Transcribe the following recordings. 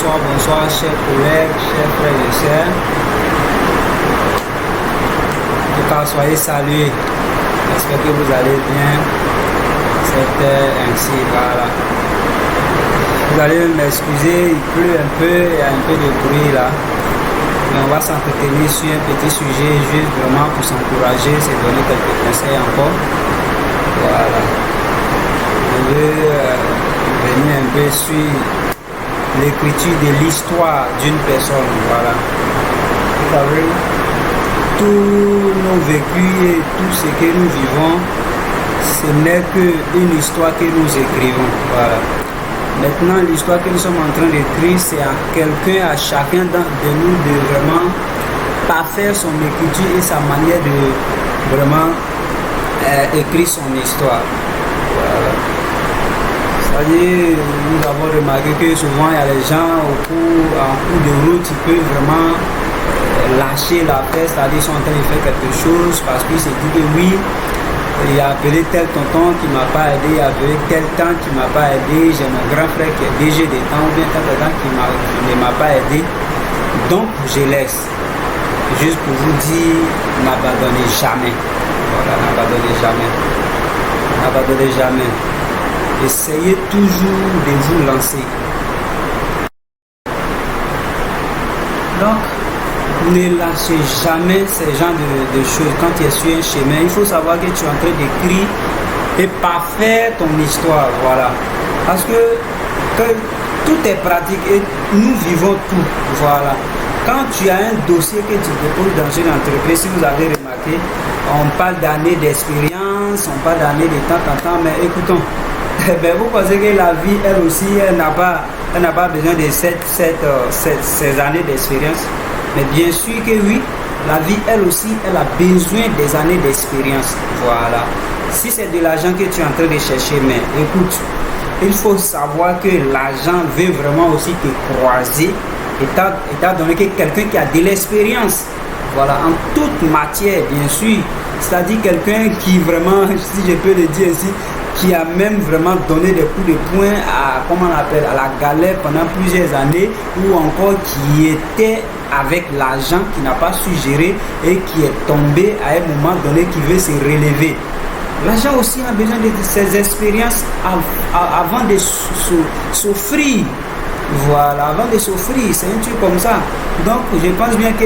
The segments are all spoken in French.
bonsoir, chers collègues, chers frères et sœurs. En tout cas, soyez salués. J'espère que vous allez bien. C'était ainsi, voilà. Vous allez m'excuser, il pleut un peu, il y a un peu de bruit là. Mais on va s'entretenir sur un petit sujet, juste vraiment pour s'encourager, se donner quelques conseils encore. Voilà. Je veux venir un peu sur l'écriture de l'histoire d'une personne. Voilà. Vous savez, tous nos vécus et tout ce que nous vivons, ce n'est qu'une histoire que nous écrivons. Voilà. Maintenant, l'histoire que nous sommes en train d'écrire, c'est à quelqu'un, à chacun de nous de vraiment parfaire son écriture et sa manière de vraiment écrire son histoire. Voilà. C'est-à-dire, nous avons remarqué que souvent il y a les gens en cours de route, ils peuvent vraiment lâcher la paix, c'est-à-dire qu'ils sont en train de faire quelque chose parce qu'ils se disent que oui, il a appelé tel tonton qui ne m'a pas aidé, il a appelé tel temps qui ne m'a pas aidé, j'ai mon grand frère qui est DG des temps ou bien tel temps qui ne m'a pas aidé, donc je laisse. Juste pour vous dire, n'abandonnez jamais. Voilà, n'abandonnez jamais. N'abandonnez jamais. Essayez toujours de vous lancer. Donc, ne lâchez jamais ces genres de choses. Quand tu es sur un chemin, il faut savoir que tu es en train d'écrire et parfaire ton histoire. Voilà. Parce que tout est pratique et nous vivons tout. Voilà. Quand tu as un dossier que tu déposes dans une entreprise, si vous avez remarqué, on parle d'années d'expérience, on parle d'années de temps en temps, mais écoutons. Ben, vous pensez que la vie, elle aussi, elle n'a pas besoin de ces années d'expérience. Mais bien sûr que oui, la vie, elle aussi, elle a besoin des années d'expérience. Voilà. Si c'est de l'argent que tu es en train de chercher, mais écoute, il faut savoir que l'argent veut vraiment aussi te croiser, étant donné que quelqu'un qui a de l'expérience, voilà, en toute matière, bien sûr, c'est-à-dire quelqu'un qui vraiment, si je peux le dire ici, qui a même vraiment donné des coups de poing à, comment on appelle, à la galère pendant plusieurs années, ou encore qui était avec l'argent, qui n'a pas su gérer et qui est tombé à un moment donné, qui veut se relever. L'argent aussi a besoin de ces expériences avant de s'offrir. Voilà, avant de s'offrir, c'est un truc comme ça. Donc, je pense bien que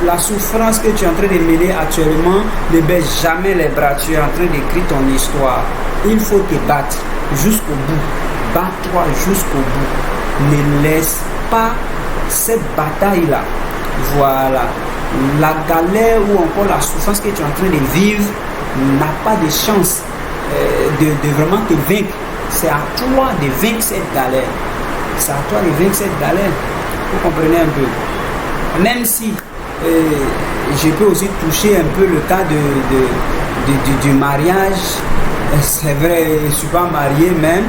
la souffrance que tu es en train de mener actuellement ne baisse jamais les bras. Tu es en train d'écrire ton histoire. Il faut te battre jusqu'au bout. Bats-toi jusqu'au bout. Ne laisse pas cette bataille-là. Voilà. La galère ou encore la souffrance que tu es en train de vivre n'a pas de chance de vraiment te vaincre. C'est à toi de vaincre cette galère. C'est à toi de vaincre cette galère. Vous comprenez un peu. Même si je peux aussi toucher un peu le cas du mariage. C'est vrai, je ne suis pas marié même.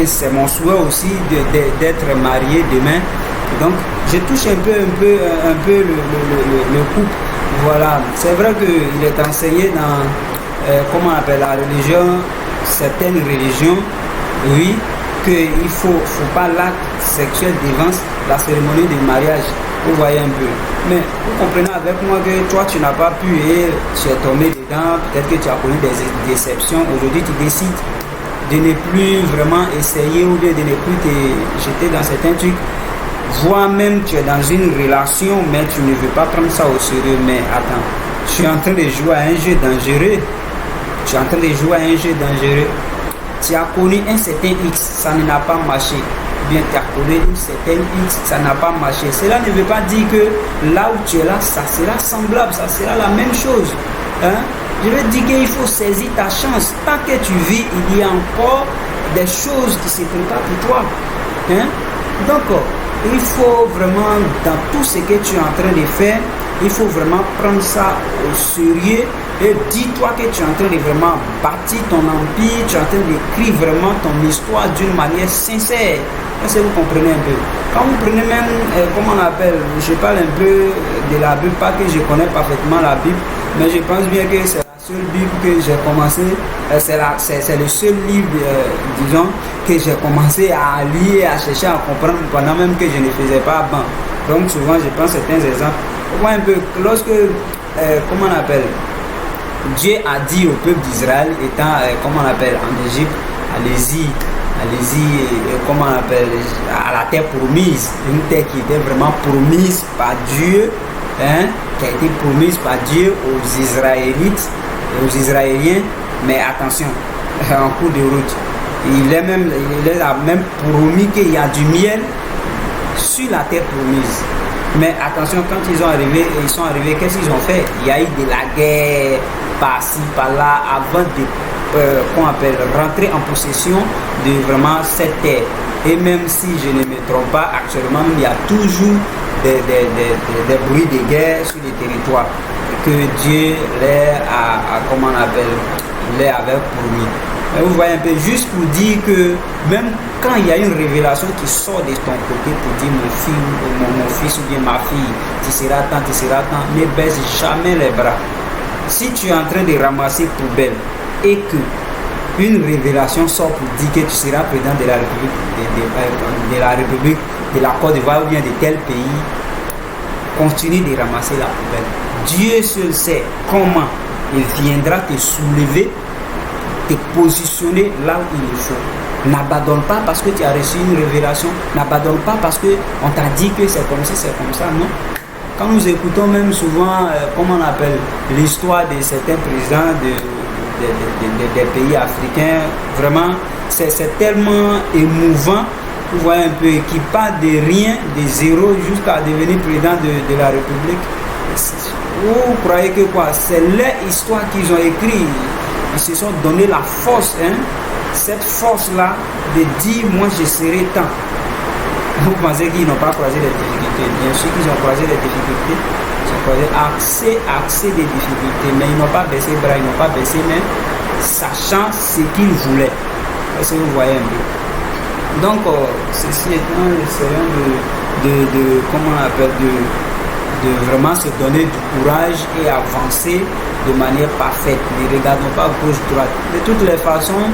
C'est mon souhait aussi d'être marié demain. Donc, je touche un peu le couple. Voilà. C'est vrai qu'il est enseigné dans, comment on appelle la religion, certaines religions, oui, qu'il ne faut pas l'acte sexuel devant la cérémonie de mariage. Vous voyez un peu. Mais vous comprenez avec moi que toi, tu n'as pas pu et tu es tombé dedans. Peut-être que tu as connu des déceptions. Aujourd'hui, tu décides de ne plus vraiment essayer ou bien de ne plus te jeter dans certains trucs. Voire même tu es dans une relation, mais tu ne veux pas prendre ça au sérieux. Mais attends, tu es en train de jouer à un jeu dangereux. Tu es en train de jouer à un jeu dangereux. Tu as connu un certain X, ça n'a pas marché. Bien, tu as connu une certaine X, ça n'a pas marché. Cela ne veut pas dire que là où tu es là, ça sera semblable, ça sera la même chose. Hein? Je veux dire qu'il faut saisir ta chance. Tant que tu vis, il y a encore des choses qui se préparent pour toi. Hein? Donc, il faut vraiment, dans tout ce que tu es en train de faire, il faut vraiment prendre ça au sérieux et dis-toi que tu es en train de vraiment bâtir ton empire, tu es en train d'écrire vraiment ton histoire d'une manière sincère. Est-ce que vous comprenez un peu? Quand vous prenez même, comment on appelle, je parle un peu de la Bible, pas que je connais parfaitement la Bible, mais je pense bien que c'est la seule Bible que j'ai commencé, c'est le seul livre, disons, que j'ai commencé à lire, à chercher à comprendre pendant même que je ne faisais pas ban. Donc souvent je prends certains exemples. On voit un peu, lorsque, comment on appelle, Dieu a dit au peuple d'Israël, étant, comment on appelle, en Égypte, allez-y, comment on appelle, à la terre promise, une terre qui était vraiment promise par Dieu, hein, qui a été promise par Dieu aux Israélites et aux Israéliens, mais attention, en cours de route, il a même promis qu'il y a du miel sur la terre promise. Mais attention, quand ils sont arrivés, qu'est-ce qu'ils ont fait? Il y a eu de la guerre par-ci, par-là, avant de rentrer en possession de vraiment cette terre. Et même si je ne me trompe pas, actuellement, il y a toujours des bruits de guerre sur les territoires que Dieu les avait promis. Et vous voyez un peu, juste pour dire que même quand il y a une révélation qui sort de ton côté pour dire mon fils ou bien ma fille, tu seras tant, ne baisse jamais les bras. Si tu es en train de ramasser poubelle et que une révélation sort pour dire que tu seras président de la République de la Côte d'Ivoire ou bien de tel pays, continue de ramasser la poubelle. Dieu seul sait comment il viendra te soulever, te positionner là où il faut. N'abandonne pas parce que tu as reçu une révélation. N'abandonne pas parce qu'on t'a dit que c'est comme ça, non. Quand nous écoutons même souvent, comment on appelle, l'histoire de certains présidents des pays africains, vraiment, c'est tellement émouvant. Vous voyez un peu, qui part de rien, de zéro, jusqu'à devenir président de la République. Vous croyez que quoi? C'est leur histoire qu'ils ont écrit. Ils se sont donné la force, hein? Cette force-là de dire, moi je serai tant. Vous pensez qu'ils n'ont pas croisé les difficultés? Bien sûr qu'ils ont croisé les difficultés. Ils ont croisé accès des difficultés, mais ils n'ont pas baissé les bras, ils n'ont pas baissé même, sachant ce qu'ils voulaient. Est-ce que vous voyez un peu? Donc, ceci étant, essayons comment on appelle, de vraiment se donner du courage et avancer de manière parfaite. Ne regardons pas gauche-droite. De toutes les façons,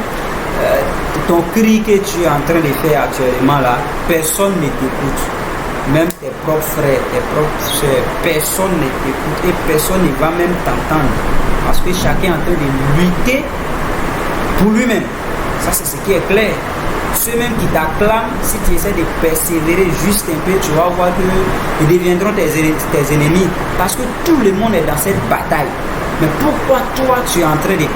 ton cri que tu es en train de faire actuellement là, personne ne t'écoute. Même tes propres frères, tes propres soeurs, personne ne t'écoute et personne ne va même t'entendre. Parce que chacun est en train de lutter pour lui-même. Ça, c'est ce qui est clair. Ceux même qui t'acclament, si tu essaies de persévérer juste un peu, tu vas voir qu'ils deviendront tes ennemis. Parce que tout le monde est dans cette bataille. Mais pourquoi toi tu es en train de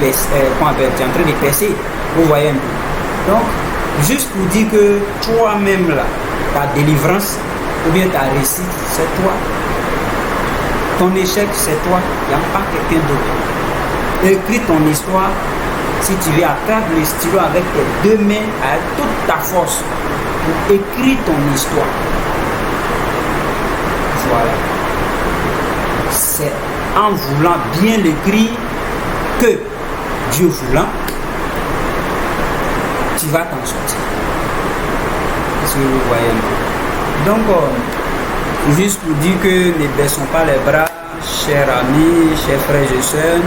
percer? Vous voyez un peu. Donc, juste pour dire que toi-même là, ta délivrance ou bien ta réussite, c'est toi. Ton échec, c'est toi. Il n'y a pas quelqu'un d'autre. Écris ton histoire. Si tu veux, attrape le stylo avec tes deux mains, avec toute ta force, pour écrire ton histoire. Voilà. C'est en voulant bien l'écrire que, Dieu voulant, tu vas t'en sortir. Est-ce que vous voyez un peu? Donc, juste pour dire que ne baissons pas les bras, chers amis, chers frères et sœurs,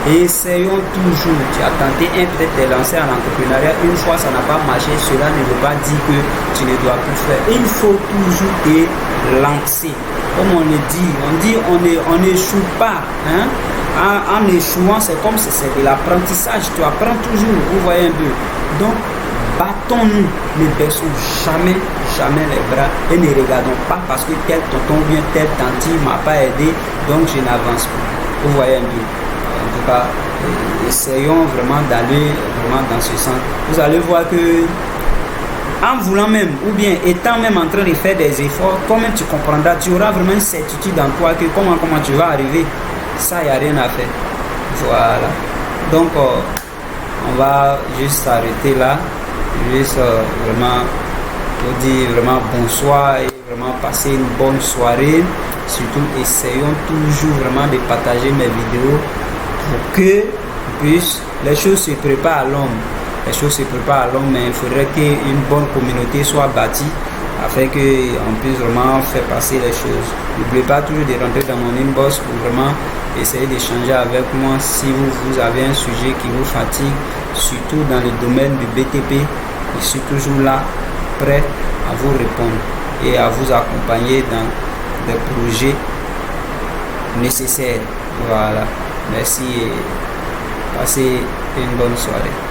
essayons toujours. Tu as tenté peut-être de lancer un entrepreneuriat, une fois ça n'a pas marché, cela ne veut pas dire que tu ne dois plus faire. Il faut toujours te lancer. Comme on le dit, on n'échoue pas. Hein? En échouant, c'est comme si c'est de l'apprentissage. Tu apprends toujours, vous voyez un peu. Donc, battons-nous, ne baissons jamais les bras et ne regardons pas parce que tel tonton ou bien tel tanti ne m'a pas aidé, donc je n'avance pas. Vous voyez un peu. En tout cas, essayons vraiment d'aller vraiment dans ce sens. Vous allez voir que en voulant même, ou bien étant même en train de faire des efforts, comme tu comprendras, tu auras vraiment une certitude en toi que comment tu vas arriver. Ça, il n'y a rien à faire. Voilà. Donc, on va juste s'arrêter là. Juste vraiment pour dire vraiment bonsoir et vraiment passer une bonne soirée. Surtout, essayons toujours vraiment de partager mes vidéos pour que les choses se préparent à l'homme. Les choses se préparent à l'homme, mais il faudrait qu'une bonne communauté soit bâtie afin qu'on puisse vraiment faire passer les choses. N'oubliez pas toujours de rentrer dans mon inbox pour vraiment essayez d'échanger avec moi si vous avez un sujet qui vous fatigue, surtout dans le domaine du BTP. Je suis toujours là, prêt à vous répondre et à vous accompagner dans des projets nécessaires. Voilà, merci et passez une bonne soirée.